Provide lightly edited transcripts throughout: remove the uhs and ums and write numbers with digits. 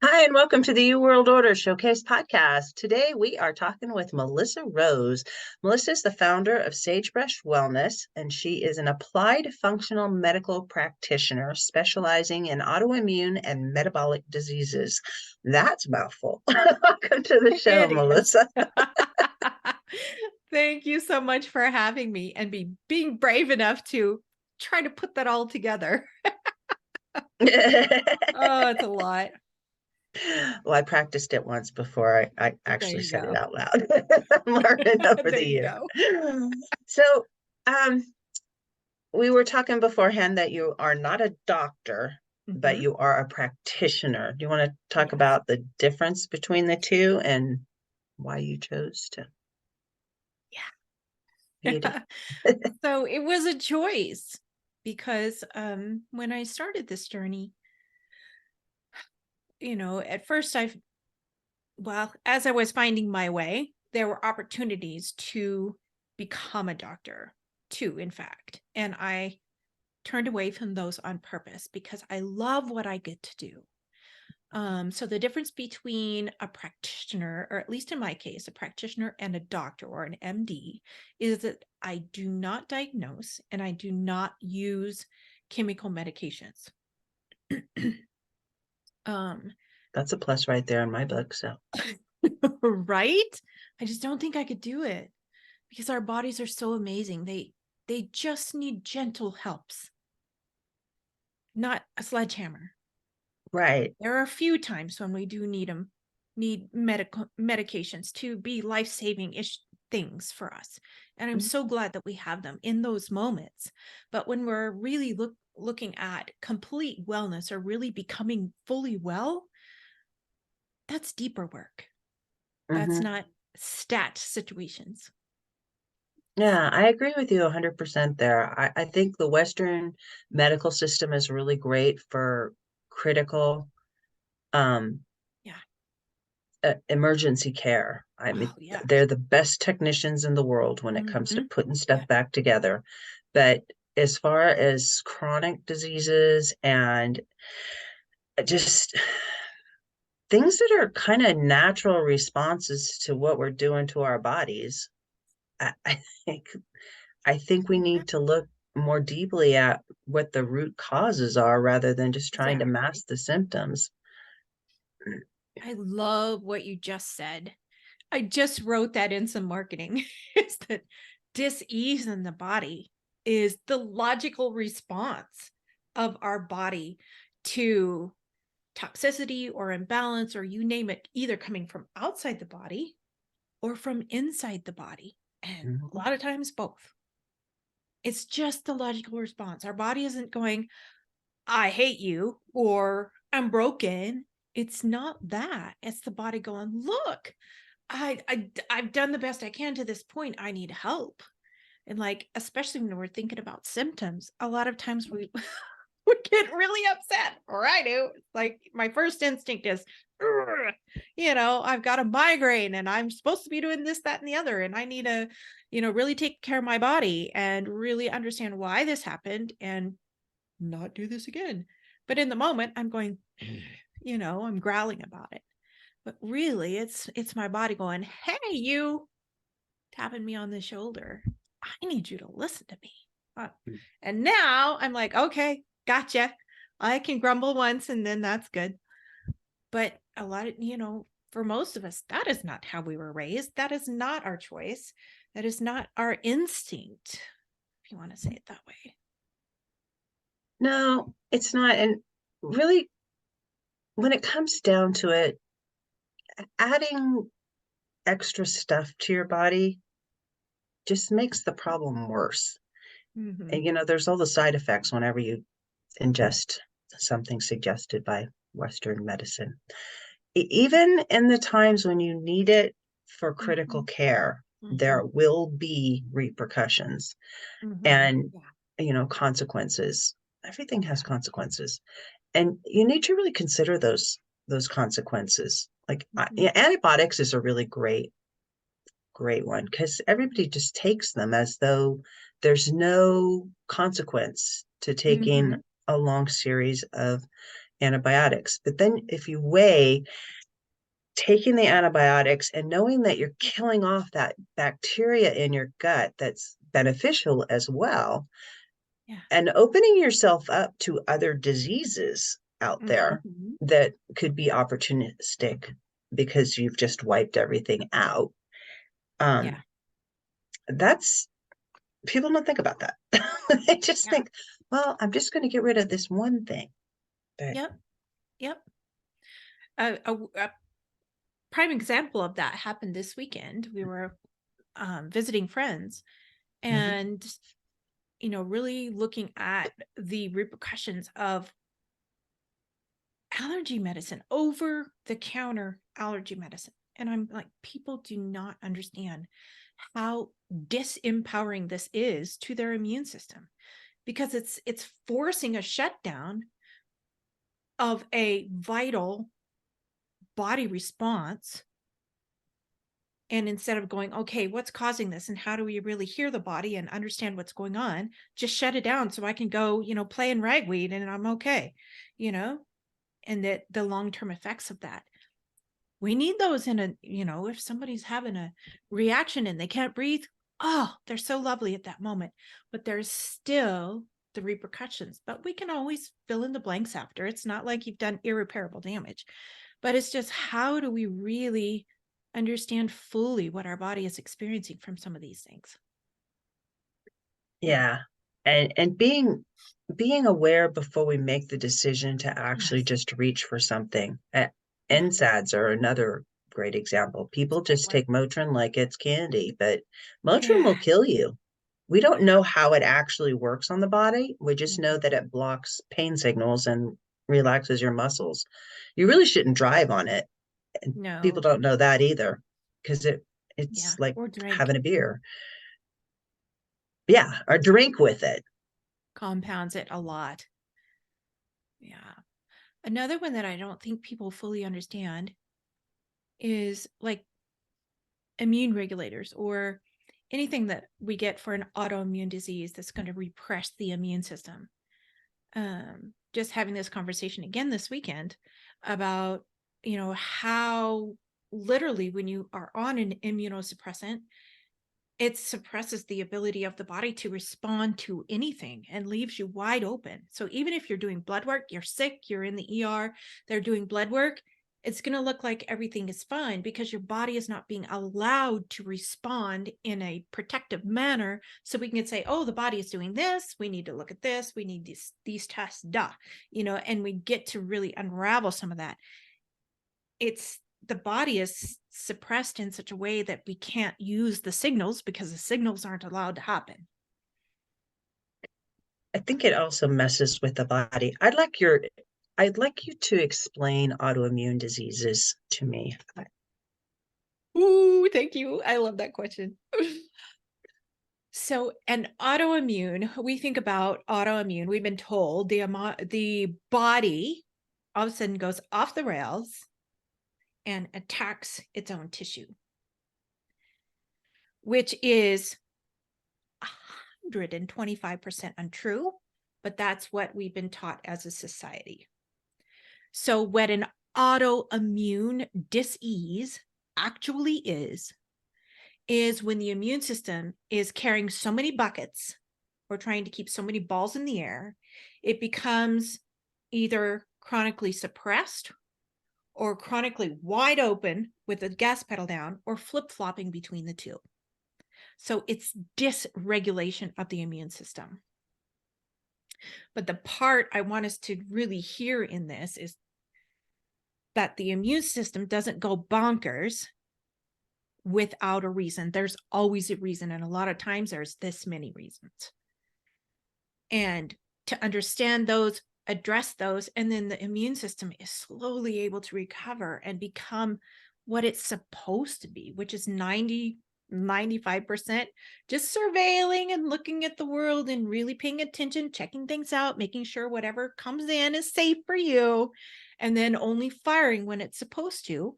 Hi, and welcome to the U World Order Showcase podcast. Today we are talking with Melissa Rose. Melissa is the founder of Sagebrush Wellness, and she is an applied functional medical practitioner specializing in autoimmune and metabolic diseases. That's a mouthful. Welcome to the show, It is. Melissa. Thank you so much for having me and being brave enough to try to put that all together. Oh, it's a lot. Well, I practiced it once before I There actually you said it go. out loud. I'm learning over There the you years. go. So, um, we were talking beforehand that you are not a doctor, but Mhm. you are a practitioner. Do you want to talk Yes. about the difference between the two and why you chose to be Yeah. So it was a choice because when I started this journey, at first as I was finding my way, there were opportunities to become a doctor too, in fact. And I turned away from those on purpose because I love what I get to do. So the difference between a practitioner, or at least in my case, a practitioner and a doctor or an MD, is that I do not diagnose and I do not use chemical medications. um, That's a plus right there in my book. So, right? I just don't think I could do it because our bodies are so amazing. They just need gentle helps, not a sledgehammer. right. There are a few times when we do need medical medications to be life-saving ish things for us. And I'm so glad that we have them in those moments. But when we're really looking at complete wellness or really becoming fully well, that's deeper work. That's Mm-hmm. not stat situations. Yeah, I agree with you 100% there. I think the Western medical system is really great for critical um, Yeah. emergency care. I mean, Oh, yeah. they're the best technicians in the world when it comes to Hmm. putting Yeah. stuff back together. But as far as chronic diseases and just things that are kind of natural responses to what we're doing to our bodies, I think I think we Yeah. need to look more deeply at what the root causes are rather than just trying to Exactly. mask the symptoms. I love what you just said. I just wrote that in some marketing. Is that dis-ease in the body is the logical response of our body to toxicity or imbalance or you name it, either coming from outside the body or from inside the body. And a Mhm. lot of times both. It's just the logical response. Our body isn't going, I hate you or I'm broken. It's not that. It's the body going, look, I've done the best I can to this point. I need help. And like, especially when we're thinking about symptoms, a lot of times we we get really upset. Or I do. Like my first instinct is, "Ugh," I've got a migraine and I'm supposed to be doing this, that, and the other. And I need to, really take care of my body and really understand why this happened and not do this again. But in the moment, I'm going, I'm growling about it. But really, it's my body going, "Hey, you," tapping me on the shoulder. "I need you to listen to me." Uh, and now I'm like, "Okay, gotcha." I can grumble once and then that's good. But a lot of, for most of us, that is not how we were raised. That is not our choice. That is not our instinct, if you want to say it that way. No, it's not. And really, when it comes down to it, adding extra stuff to your body just makes the problem worse. Hmm. And there's all the side effects whenever you ingest something suggested by Western medicine. Even in the times when you need it for critical Hmm. care, Hmm. there will be repercussions Hmm. and Yeah. consequences. Everything has Yeah. consequences, and you need to really consider those consequences. Like Hmm. yeah, antibiotics is a really great one because everybody just takes them as though there's no consequence to taking Hmm. a long series of antibiotics. But then if you weigh taking the antibiotics and knowing that you're killing off that bacteria in your gut that's beneficial as well, Yeah. and opening yourself up to other diseases out there Mhm. that could be opportunistic because you've just wiped everything out. Yeah. Um, that's People don't think about that. They just Yeah. think, well, I'm just going to get rid of this one thing. But Yep. Yep. A prime example of that happened this weekend. We were visiting friends mhm. and, really looking at the repercussions of allergy medicine, over the counter allergy medicine. And I'm like, people do not understand how disempowering this is to their immune system, because it's forcing a shutdown of a vital body response. And instead of going, okay, what's causing this and how do we really hear the body and understand what's going on, just shut it down so I can go, play in ragweed and I'm okay, you know, and that the long-term effects of that. We need those in if somebody's having a reaction and they can't breathe, oh, they're so lovely at that moment, but there's still the repercussions. But we can always fill in the blanks after. It's not like you've done irreparable damage, but it's just, how do we really understand fully what our body is experiencing from some of these things? Yeah. And being aware before we make the decision to actually Yes. just reach for something. Yeah. NSAIDs are another great example. That's People a great just one. take Motrin like it's candy, but Motrin Yeah. will kill you. We don't Yeah. know how it actually works on the body. We just know Mhm. that it blocks pain signals and relaxes your muscles. You really shouldn't drive on it. And people No. don't know that either because it's Yeah. like Or drink. having a beer. Yeah, or drink with it. Compounds it a lot. Yeah. Another one that I don't think people fully understand is like immune regulators, or anything that we get for an autoimmune disease that's going to repress the immune system. Just having this conversation again this weekend about, how literally when you are on an immunosuppressant, it suppresses the ability of the body to respond to anything and leaves you wide open. So even if you're doing blood work, you're sick, you're in the ER, they're doing blood work, it's going to look like everything is fine because your body is not being allowed to respond in a protective manner. So we can say, oh, the body is doing this. We need to look at this. We need these tests, and we get to really unravel some of that. It's the body is suppressed in such a way that we can't use the signals because the signals aren't allowed to happen. I think it also messes with the body. I'd like you to explain autoimmune diseases to me. Ooh, thank you. I love that question. So, an autoimmune, we think about autoimmune, we've been told the body all of a sudden goes off the rails and attacks its own tissue, which is 125% untrue, but that's what we've been taught as a society. So, what an autoimmune disease actually is when the immune system is carrying so many buckets or trying to keep so many balls in the air, it becomes either chronically suppressed or chronically wide open with the gas pedal down, or flip flopping between the two. So it's dysregulation of the immune system. But the part I want us to really hear in this is that the immune system doesn't go bonkers without a reason. There's always a reason. And a lot of times there's this many reasons. And to understand those, address those, and then the immune system is slowly able to recover and become what it's supposed to be, which is 95% just surveilling and looking at the world and really paying attention, checking things out, making sure whatever comes in is safe for you, and then only firing when it's supposed to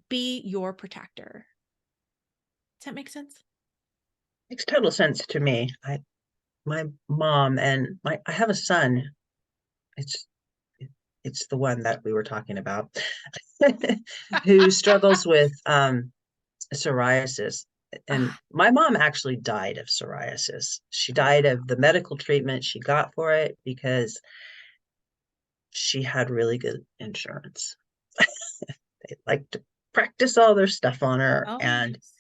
be your protector. Does that make sense? Makes total sense to me. My mom and I have a son. It's it's the one that we were talking about, who struggles with psoriasis. And Ah, my mom actually died of psoriasis. She oh, died of the medical treatment she got for it because she had really good insurance. They liked to practice all their stuff on her, oh and yes.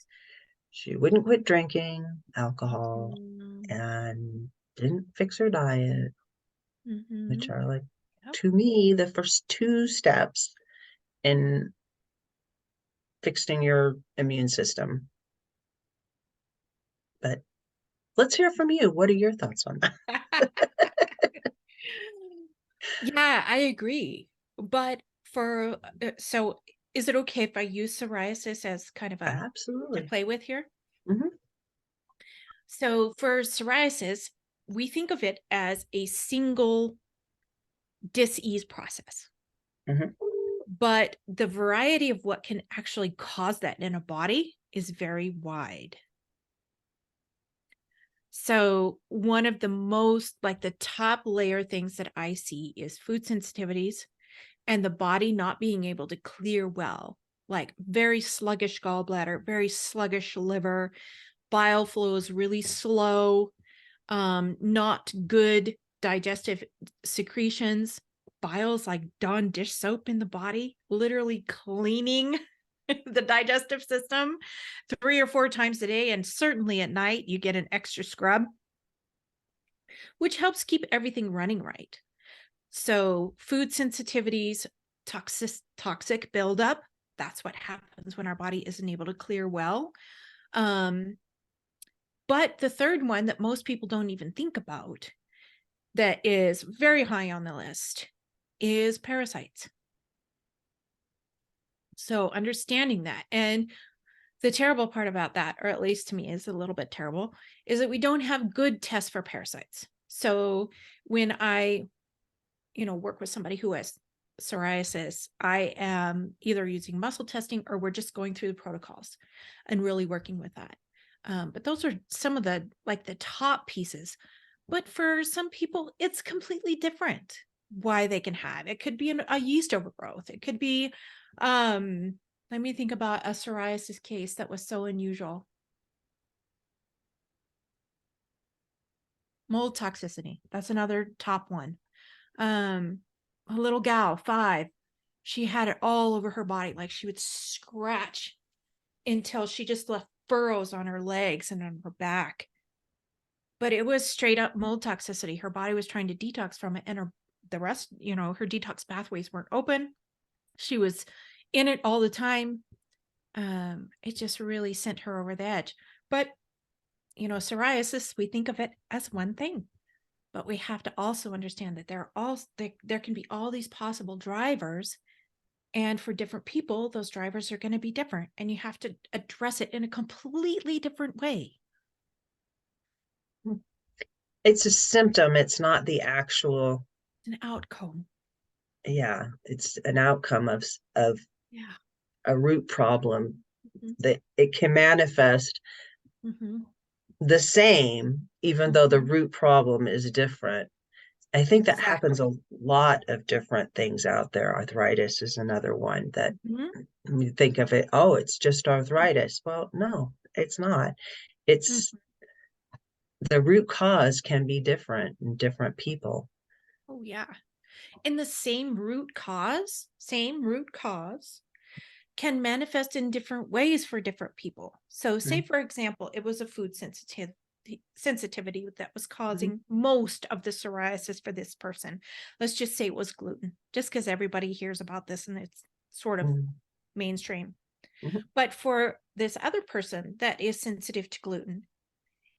she wouldn't quit drinking alcohol Mhm. and didn't fix her diet, which Mhm. are like, Yep. to me, the first two steps in fixing your immune system. But let's hear from you. What are your thoughts on that? Yeah, I agree. But for so is it okay if I use psoriasis as kind of a to Absolutely. play with here? Hmm. So for psoriasis, we think of it as a single dis-ease process. Hmm. But the variety of what can actually cause that in a body is very wide. So, one of the most like the top layer things that I see is food sensitivities and the body not being able to clear well, like very sluggish gallbladder, very sluggish liver, bile flow is really slow, not good digestive secretions. Bile's like Dawn dish soap in the body, literally cleaning the digestive system 3 or 4 times a day. And certainly at night, you get an extra scrub, which helps keep everything running right. So, food sensitivities, toxic buildup, that's what happens when our body isn't able to clear well. Um, but the third one that most people don't even think about that is very high on the list is parasites. So understanding that. And the terrible part about that, or at least to me is a little bit terrible, is that we don't have good tests for parasites. So when I, work with somebody who has psoriasis, I am either using muscle testing or we're just going through the protocols and really working with that. But those are some of the like the top pieces. But for some people, it's completely different why they can have. It could be a yeast overgrowth. It could be, um, let me think about a psoriasis case that was so unusual. Mold toxicity. That's another top one. Um, a little gal, 5. She had it all over her body. Like she would scratch until she just left furrows on her legs and on her back. But it was straight up mold toxicity. Her body was trying to detox from it, and the rest, her detox pathways weren't open. She was in it all the time. It just really sent her over the edge. But psoriasis, we think of it as one thing, but we have to also understand that there can be all these possible drivers, and for different people, those drivers are going to be different, and you have to address it in a completely different way. It's a symptom. It's not the actual, An outcome. yeah, it's an outcome of Yeah. a root problem Mhm. that it can manifest Mhm. the same, even though the Mhm. root problem is different. I think that happens Exactly. a lot of different things out there. Arthritis is another one that Mhm. you think of it, oh, it's just arthritis. Well, no, it's not. It's Mhm. the root cause can be different in different people. Oh yeah. And the same root cause can manifest in different ways for different people. So say Mm-hmm. for example, it was a food sensitivity that was Mm-hmm. causing most of the psoriasis for this person. Let's just say it was gluten, just because everybody hears about this and it's sort of mainstream. Mm-hmm. But for this other person that is sensitive to gluten,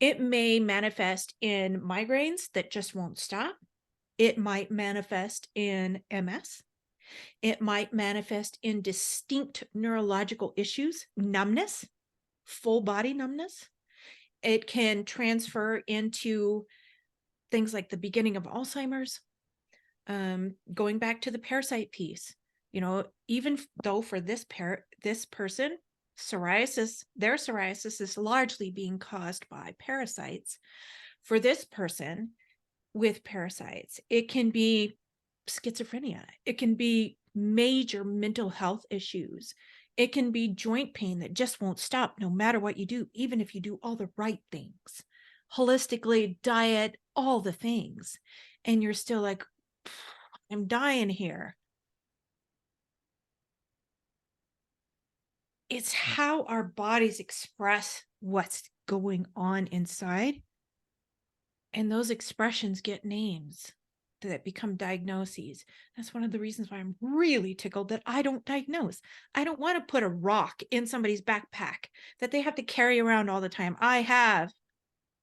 it may manifest in migraines that just won't stop. It might manifest in MS. It might manifest in distinct neurological issues, numbness, full body numbness. It can transfer into things like the beginning of Alzheimer's. Going back to the parasite piece, even though for this person, their psoriasis is largely being caused by parasites. For this person with parasites, it can be schizophrenia. It can be major mental health issues. It can be joint pain that just won't stop no matter what you do, even if you do all the right things, holistically, diet, all the things. And you're still like, I'm dying here. It's how our bodies express what's going on inside. And those expressions get names that become diagnoses. That's one of the reasons why I'm really tickled that I don't diagnose. I don't want to put a rock in somebody's backpack that they have to carry around all the time. I have,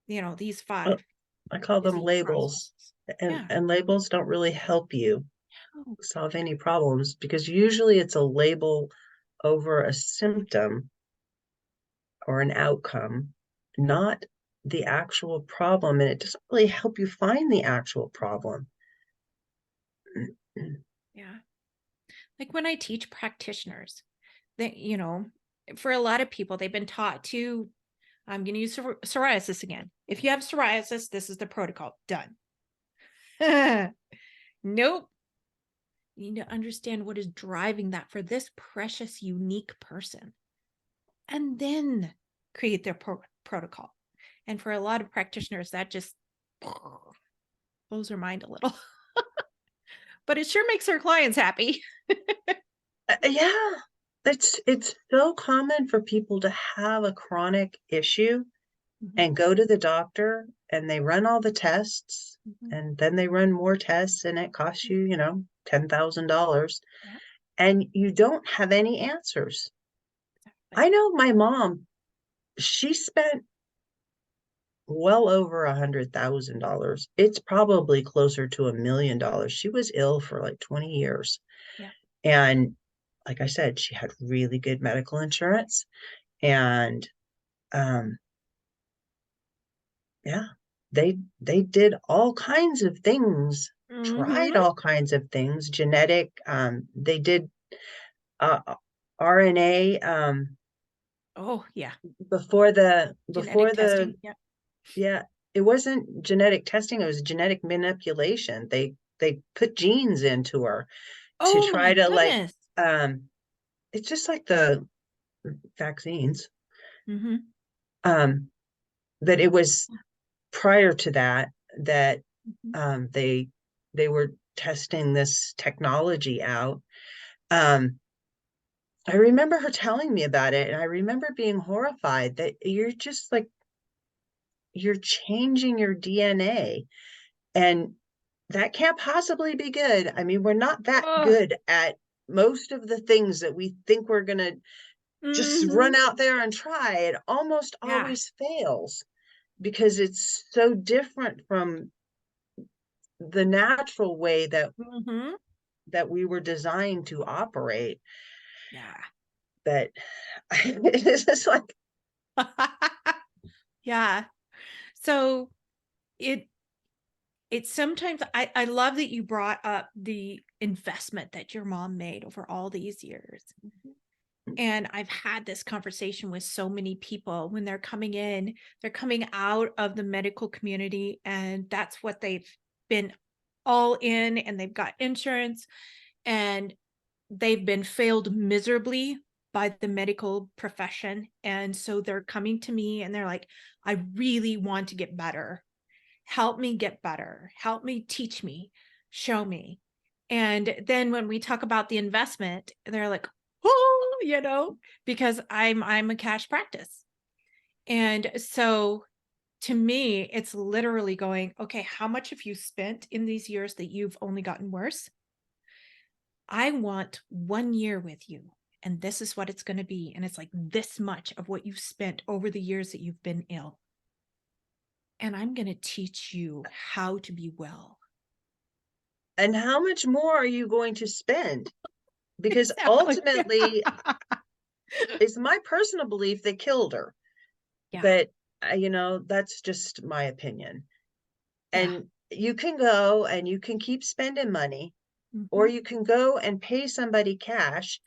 these Oh, 5 I call them disease labels, processes. and Yeah. labels don't really help you Oh, solve any problems, because usually it's a label over a symptom or an outcome, not the actual problem, and it doesn't really help you find the actual problem. yeah. Like when I teach practitioners, that, for a lot of people, they've been taught to, I'm going to use psoriasis again. If you have psoriasis, this is the protocol. Done. Nope. You need to understand what is driving that for this precious, unique person, and then create their protocol. And for a lot of practitioners, that just blows their mind a little, but it sure makes their clients happy. Yeah, it's so common for people to have a chronic issue Mhm, and go to the doctor, and they run all the tests, mhm. and then they run more tests, and it costs you, $10,000, Yeah, and you don't have any answers. exactly. I know my mom, she spent well over $100,000. It's probably closer to $1 million. She was ill for like 20 years. Yeah. And like I said, she had really good medical insurance. And um, yeah, they did all kinds of things, tried Hmm. all kinds of things, genetic, they did uh, RNA, Oh, yeah. before the Genetic before the testing. Yeah. yeah, it wasn't genetic testing, it was genetic manipulation. They put genes into her to Oh try my to, like, goodness. um it's just like the vaccines. Hmm. um that it was prior to that, that Hmm. they were testing this technology out. I remember her telling me about it, and I remember being horrified that you're just like, you're changing your DNA, and that can't possibly be good. I mean, we're not that Oh. good at most of the things that we think we're going to just Hmm. run out there and try. It almost Yeah. always fails because it's so different from the natural way Hmm. that we were designed to operate, Yeah. that it's just like, Yeah. So it it's sometimes I love that you brought up the investment that your mom made over all these years. And I've had this conversation with so many people when they're coming in, they're coming out of the medical community, and that's what they've been all in, and they've got insurance, and they've been failed miserably by the medical profession. And so they're coming to me and they're like, I really want to get better. Help me get better. Help me, teach me, show me. And then when we talk about the investment, they're like, oh, because I'm a cash practice. And so to me, it's literally going, okay, how much have you spent in these years that you've only gotten worse? I want 1 year with you, and this is what it's going to be. And it's like this much of what you've spent over the years that you've been ill. And I'm going to teach you how to be well. and how much more are you going to spend? Because Exactly. ultimately, it's my personal belief they killed her. Yeah. But that's just my opinion. Yeah. And you can go and you can keep spending money, or Mhm. you can go and pay somebody cash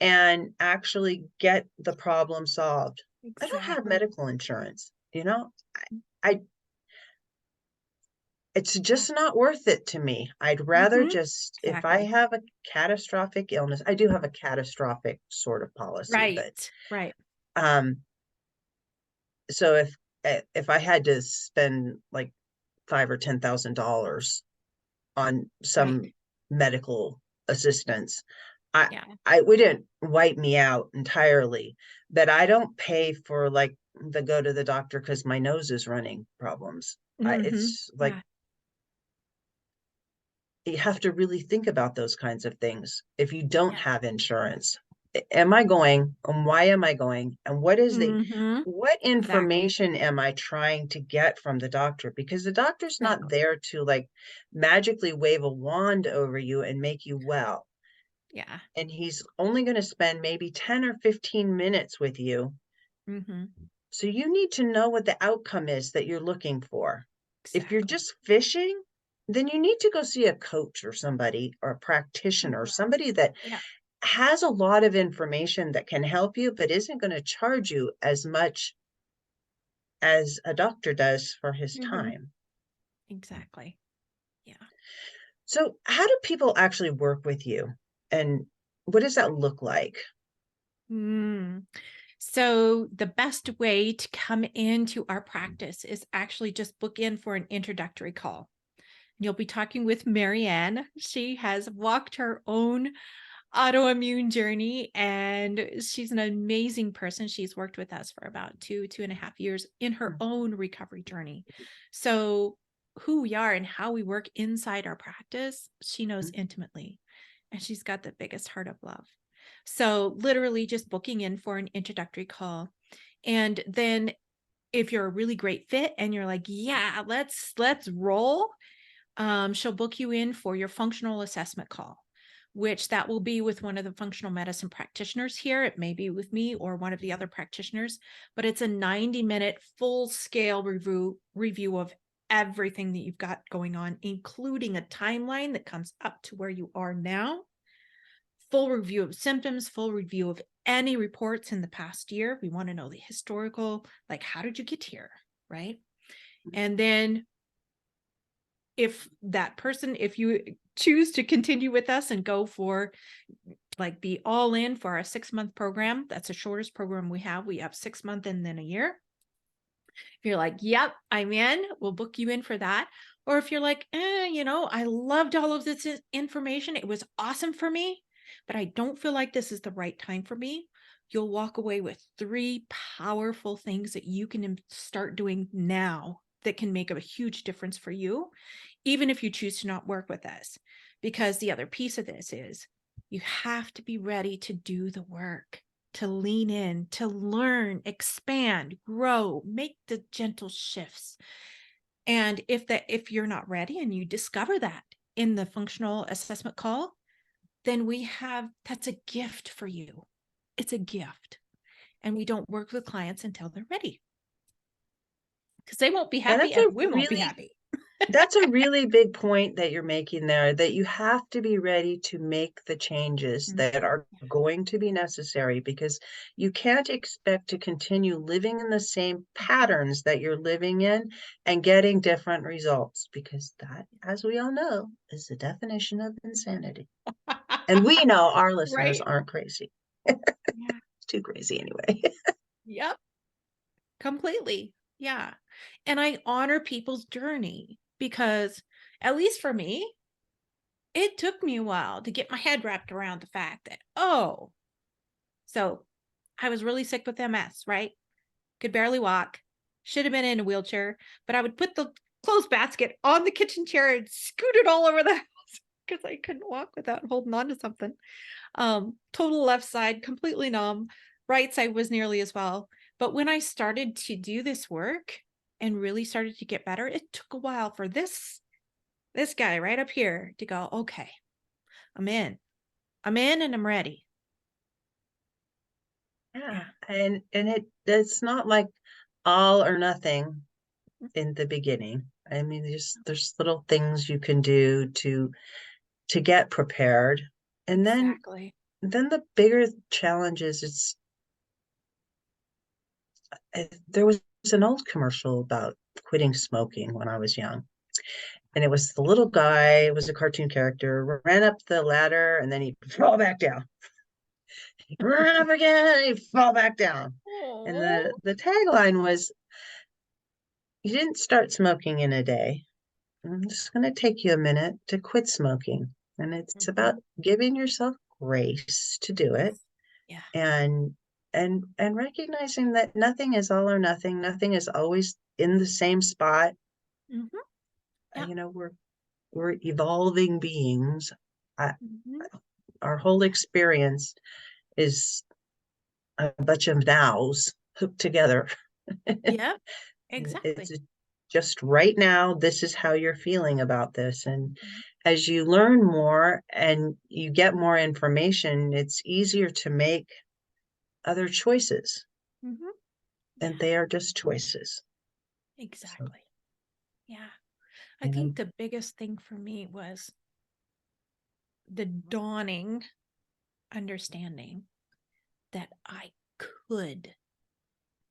and actually get the problem solved. I don't have Exactly. medical insurance. I it's Yeah. just not worth it to me. I'd rather Hmm. just, if I Exactly. have a catastrophic illness, I do have a catastrophic sort of policy, but Right. Right. um, so if I had to spend like five or $10,000 on Right. some medical assistance, I Yeah. I wouldn't wipe me out entirely, but I don't pay for like the go to the doctor because my nose is running problems. Hmm. It's like Yeah. you have to really think about those kinds of things if you don't Yeah. have insurance. Am I going, and why am I going, and Hmm. what Exactly. information am I trying to get from the doctor? Because the doctor's not Exactly. there to like magically wave a wand over you and make you well, Yeah. and he's only going to spend maybe 10 or 15 minutes with you. Hmm. So you need to know what the outcome is that you're looking for. If you're Exactly. just fishing, then you need to go see a coach or somebody or a practitioner, Mhm. somebody that Yeah. has a lot of information that can help you, but isn't going to charge you as much as a doctor does for his Hmm. time. Exactly. Yeah. So, how do people actually work with you? And what does that look like? Mm. So the best way to come into our practice is actually just book in for an introductory call. You'll be talking with Marianne. She has walked her own autoimmune journey and she's an amazing person. She's worked with us for about 2.5 years in her own recovery journey. So who we are and how we work inside our practice, she knows intimately. And she's got the biggest heart of love. So literally just booking in for an introductory call. And then if you're a really great fit and you're like, yeah, let's roll, she'll book you in for your functional assessment call, which that will be with one of the functional medicine practitioners here. It may be with me or one of the other practitioners, but it's a 90-minute full scale review of everything that you've got going on, including a timeline that comes up to where you are now, full review of symptoms, full review of any reports in the past year. We want to know the historical, like, how did you get here? Right. And then if you choose to continue with us and go for like be all in for our 6-month program, that's the shortest program we have. We have 6 months and then a year. If you're like, yep, I'm in, we'll book you in for that. Or if you're like, I loved all of this information. It was awesome for me, but I don't feel like this is the right time for me. You'll walk away with 3 powerful things that you can start doing now that can make a huge difference for you, even if you choose to not work with us. Because the other piece of this is you have to be ready to do the work, to lean in, to learn, expand, grow, make the gentle shifts. And if you're not ready and you discover that in the functional assessment call, then that's a gift for you. It's a gift. And we don't work with clients until they're ready because they won't be And happy and we won't be happy. that's a really big point that you're making there, that you have to be ready to make the changes that Mhm. are going to be necessary, because you can't expect to continue living in the same patterns that you're living in and getting different results, because that, as we all know, is the definition of insanity. And we know our listeners Right? aren't crazy. Yeah. It's too crazy anyway. Yep. Completely. Yeah. And I honor people's journey because, at least for me, it took me a while to get my head wrapped around the fact that, oh, so I was really sick with MS, right? Could barely walk, should have been in a wheelchair, but I would put the clothes basket on the kitchen chair and scoot it all over the house because I couldn't walk without holding on to something. Total left side, completely numb. Right side was nearly as well. But when I started to do this work and really started to get better, it took a while for this guy right up here to go, okay, I'm in. I'm in and I'm ready. Yeah. Yeah. And it's not like all or nothing in the beginning. I mean, there's little things you can do to get prepared. And Exactly. then the bigger challenge is there was an old commercial about quitting smoking when I was young. And it was the little guy, it was a cartoon character, ran up the ladder and then he'd fall back down. He'd run up again, he'd fall back down. And Oh. the tagline was, you didn't start smoking in a day. I'm just going to take you a minute to quit smoking. And it's about Mhm. giving yourself grace to do it, Yeah. and and recognizing that nothing is all or nothing. Nothing is always in the same spot. Mhm. Yeah. You know, we're evolving beings. I, Mhm. our whole experience is a bunch of nows hooked together. Yeah. It's Exactly. just right now, this is how you're feeling about this. And Mhm. as you learn more and you get more information, it's easier to make other choices, Mhm. and Yeah. they are just choices. So, Exactly. Yeah. I you know, think the biggest thing for me was the dawning understanding that I could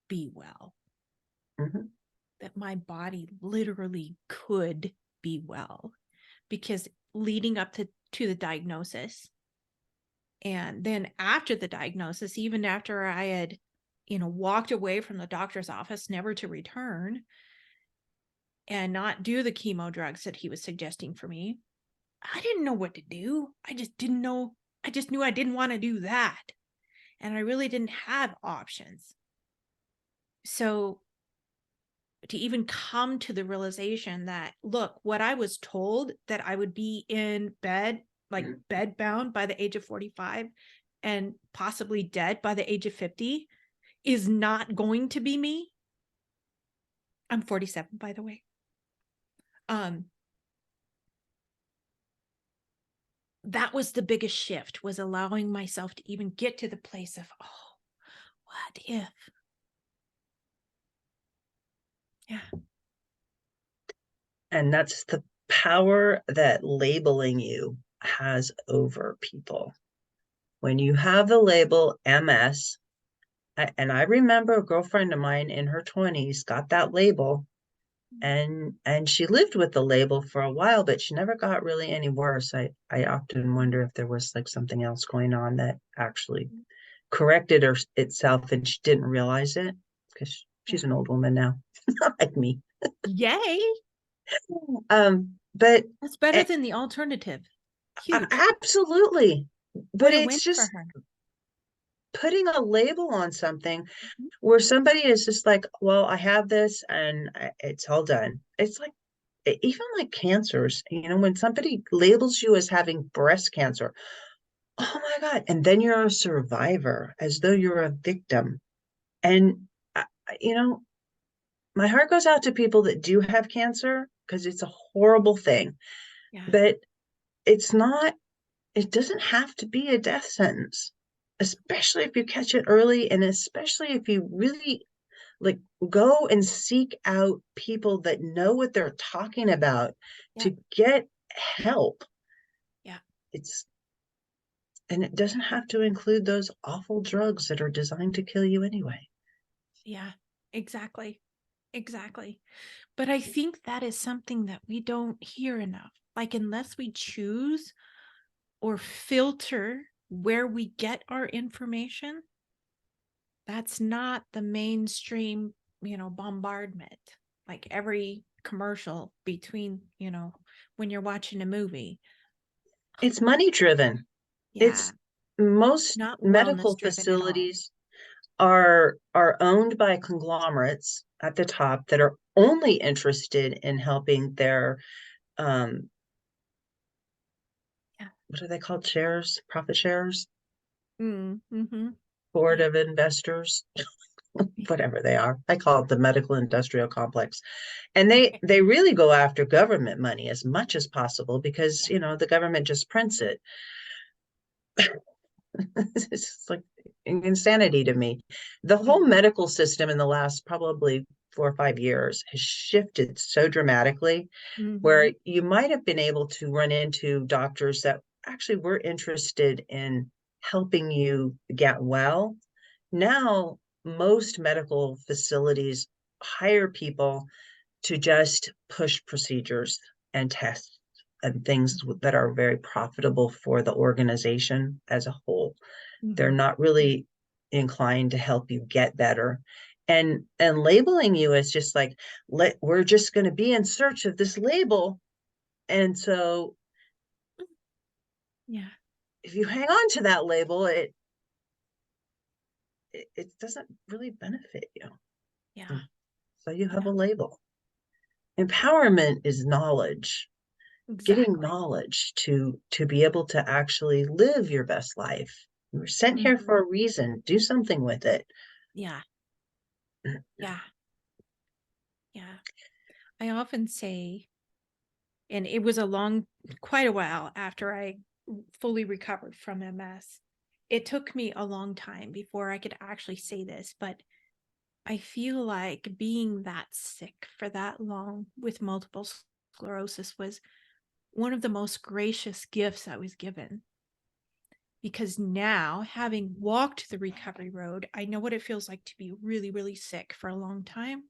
be well, mhm. that my body literally could be well. Because leading up to the diagnosis, and then after the diagnosis, even after I had, walked away from the doctor's office, never to return and not do the chemo drugs that he was suggesting for me, I didn't know what to do. I just didn't know. I just knew I didn't want to do that. And I really didn't have options. So to even come to the realization that, look, what I was told that I would be in bed, like bed bound by the age of 45 and possibly dead by the age of 50 is not going to be me. I'm 47, by the way. Um, that was the biggest shift, was allowing myself to even get to the place of, oh, what if? Yeah. And that's the power that labeling you has over people. When you have the label MS, and I remember a girlfriend of mine in her 20s got that label, and she lived with the label for a while, but she never got really any worse. I often wonder if there was like something else going on that actually corrected itself and she didn't realize it, because Yeah. she's an old woman now, not like me. Yay. But That's better uh, than the alternative. Huge. absolutely. But What a win it's for just her. putting a label on something Mhm. where somebody is just like, well, I have this and it's all done. It's like, even like cancers, when somebody labels you as having breast cancer, oh my God. And then you're a survivor as though you're a victim. And, uh, you know, my heart goes out to people that do have cancer because it's a horrible thing. Yeah. But it's not, it doesn't have to be a death sentence, especially if you catch it early, and especially if you really like go and seek out people that know what they're talking about Yeah. to get help. Yeah. It's And it doesn't have to include those awful drugs that are designed to kill you anyway. Yeah. Exactly. Exactly. But I think that is something that we don't hear enough. Like, unless we choose or filter where we get our information, that's not the mainstream, bombardment. Like every commercial between, when you're watching a movie. It's money driven. Yeah. It's Most Not wellness medical driven at all. facilities are owned by conglomerates at the top that are only interested in helping their um Yeah. what are they called, shares, profit shares, Mm-hmm. board Yeah. of investors, whatever they are. I call it the medical industrial complex. And they really go after government money as much as possible because Yeah. the government just prints it. It's like insanity to me. The Yeah. whole medical system in the last probably 4 or 5 years has shifted so dramatically, Mm-hmm. where you might have been able to run into doctors that actually were interested in helping you get well. Now, most medical facilities hire people to just push procedures. and tests and things that are very profitable for the organization as a whole. They're Mhm. not really inclined to help you get better. And labeling you as just like, we're just going to be in search of this label. And so Yeah. if you hang on to that label, it doesn't really benefit you. Yeah. So you have Yeah. a label. Empowerment is knowledge, getting Exactly. knowledge to be able to actually live your best life. You were sent here Mhm. for a reason. Do something with it. Yeah. Yeah. Yeah. I often say, and it was quite a while after I fully recovered from MS. It took me a long time before I could actually say this, but I feel like being that sick for that long with multiple sclerosis was one of the most gracious gifts I was given. Because now, having walked the recovery road, I know what it feels like to be really, really sick for a long time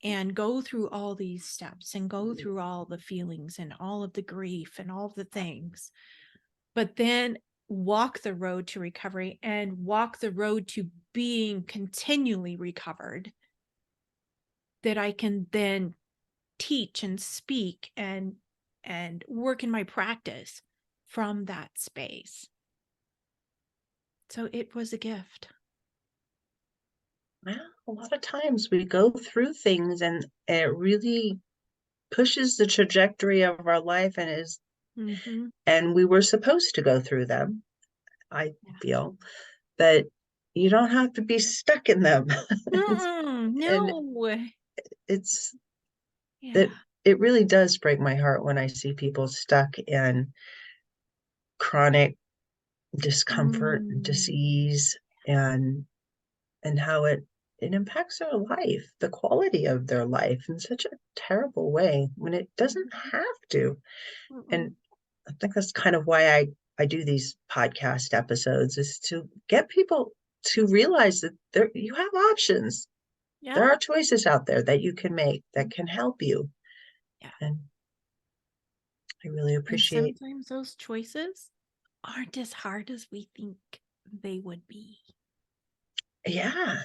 and go through all these steps and go through all the feelings and all of the grief and all the things, but then walk the road to recovery and walk the road to being continually recovered, that I can then teach and speak and work in my practice from that space. So it was a gift. Well, a lot of times we go through things and it really pushes the trajectory of our life Mm-hmm. and we were supposed to go through them, I Yeah. feel, but you don't have to be stuck in them. And No. it's Yeah. it really does break my heart when I see people stuck in chronic discomfort, Mm. disease, and how it impacts their life, the quality of their life in such a terrible way when it doesn't have to. And Mm-mm. I think that's kind of why I do these podcast episodes, is to get people to realize that you have options. Yeah. There are choices out there that you can make that can help you. Yeah. And I really And appreciate. sometimes those choices aren't as hard as we think they would be. Yeah,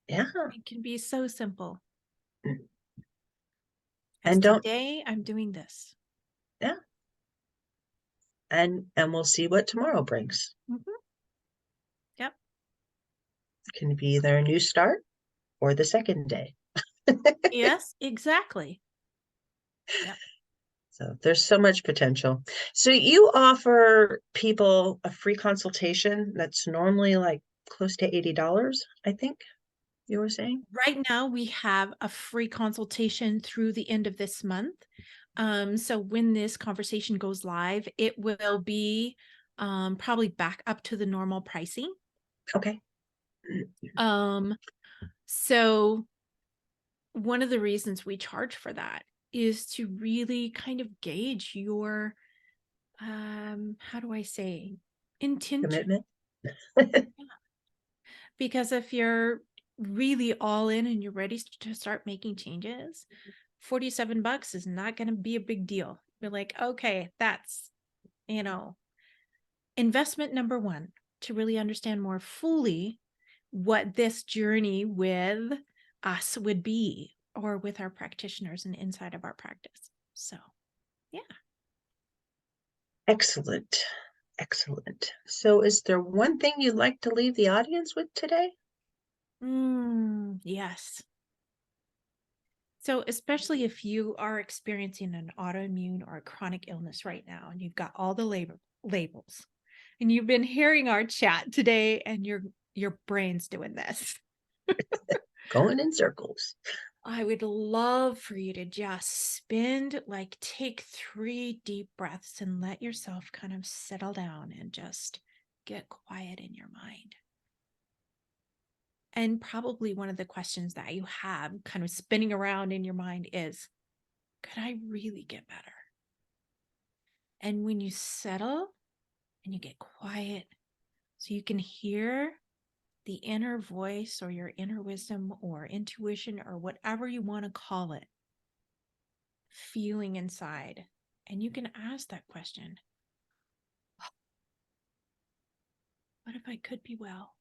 yeah. It can be so simple as And don't, today I'm doing this. yeah. And we'll see what tomorrow brings. Mhm. Yep. It can be either a new start or the second day. Yes, exactly. Yep. So there's so much potential. So you offer people a free consultation that's normally like close to $80, I think you were saying. Right now, we have a free consultation through the end of this month. So when this conversation goes live, it will be probably back up to the normal pricing. Okay. Um, so one of the reasons we charge for that is to really kind of gauge your how do I say, intention. Commitment. Because if you're really all in and you're ready to start making changes, $47 is not going to be a big deal. You're like, okay, that's, you know, investment number one, to really understand more fully what this journey with us would be, or with our practitioners and inside of our practice. So, yeah. Excellent. Excellent. So is there one thing you'd like to leave the audience with today? Yes. So, especially if you are experiencing an autoimmune or a chronic illness right now, and you've got all the labels, and you've been hearing our chat today, and your brain's doing this, Going in circles. I would love for you to just take 3 deep breaths and let yourself kind of settle down and just get quiet in your mind. And probably one of the questions that you have kind of spinning around in your mind is, could I really get better? And when you settle and you get quiet, so you can hear the inner voice or your inner wisdom or intuition or whatever you want to call it, feeling inside. And you can ask that question. What if I could be well?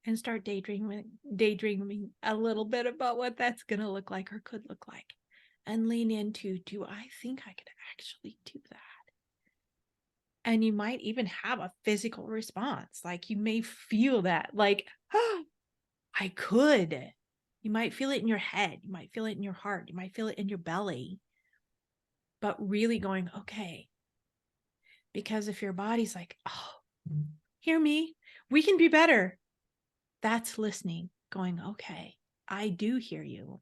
And start daydreaming a little bit about what that's going to look like or could look like. And lean into, do I think I could actually do that? And you might even have a physical response. Like you may feel that, like, oh, I could. You might feel it in your head. You might feel it in your heart. You might feel it in your belly. But really going, okay. Because if your body's like, oh, hear me, we can be better. That's listening, going, okay, I do hear you.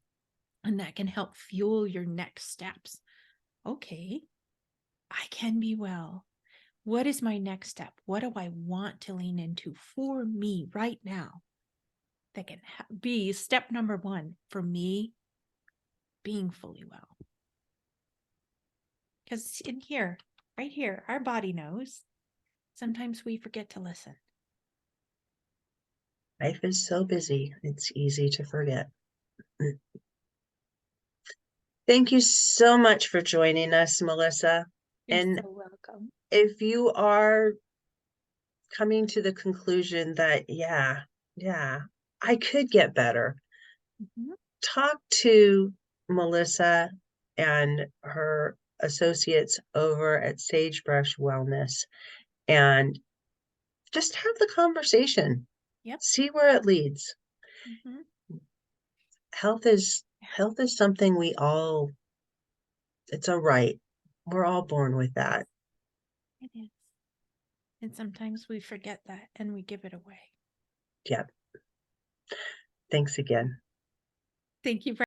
And that can help fuel your next steps. Okay, I can be well. What is my next step? What do I want to lean into for me right now? That can be step number one for me being fully well. Because in here, right here, our body knows. Sometimes we forget to listen. Life is so busy, it's easy to forget. Thank you so much for joining us, Melissa. You're And so welcome. if you are coming to the conclusion that, yeah, I could get better, Mm-hmm. talk to Melissa and her associates over at Sagebrush Wellness and just have the conversation. Yep. See where it leads. Mm-hmm. Health is something it's a right. We're all born with that. It is. And sometimes we forget that and we give it away. Yep. Thanks again. Thank you for